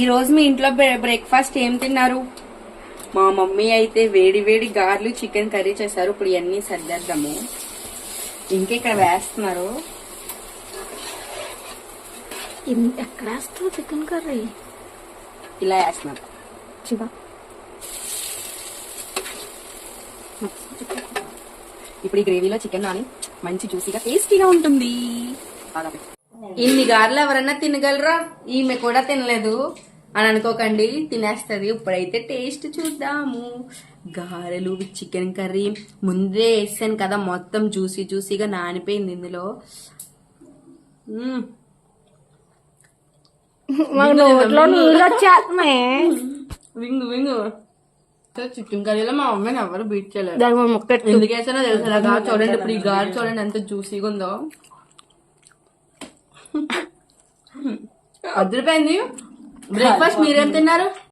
ఈ రోజు మీ ఇంట్లో బ్రేక్ఫాస్ట్ ఏం తిన్నారు? మా మమ్మీ అయితే వేడి వేడి గార్లు చికెన్ కర్రీ చేశారు. ఇప్పుడు ఇవన్నీ సర్దేద్దాము. ఇంకా ఇక్కడ వేస్తున్నారు. ఎక్కడ వేస్తావు చికెన్ కర్రీ? ఇలా వేస్తున్నారు. ఇప్పుడు ఈ గ్రేవీలో చికెన్ నాని మంచి జ్యూసీగా టేస్టీగా ఉంటుంది. ఇన్ని గారెలు ఎవరన్నా తినగలరా? ఈమె కూడా తినలేదు అని అనుకోకండి, తినేస్తుంది. ఇప్పుడైతే టేస్ట్ చూద్దాము. గారెలు విత్ చికెన్ కర్రీ ముందే వేసాను కదా, మొత్తం జ్యూసీగా నానిపోయింది ఇందులో. వింగు చికెన్ కర్రీలో మా మమ్మీని ఎవరు బీట్ చేయలేదు. ఎందుకు వేసానో తెలుసు. ఇలా గారు చూడండి, ఇప్పుడు ఈ గారు చూడండి ఎంత జ్యూసీగా ఉందో. అదిరిపోయింది. బ్రేక్ఫాస్ట్ మీరేం తిన్నారు?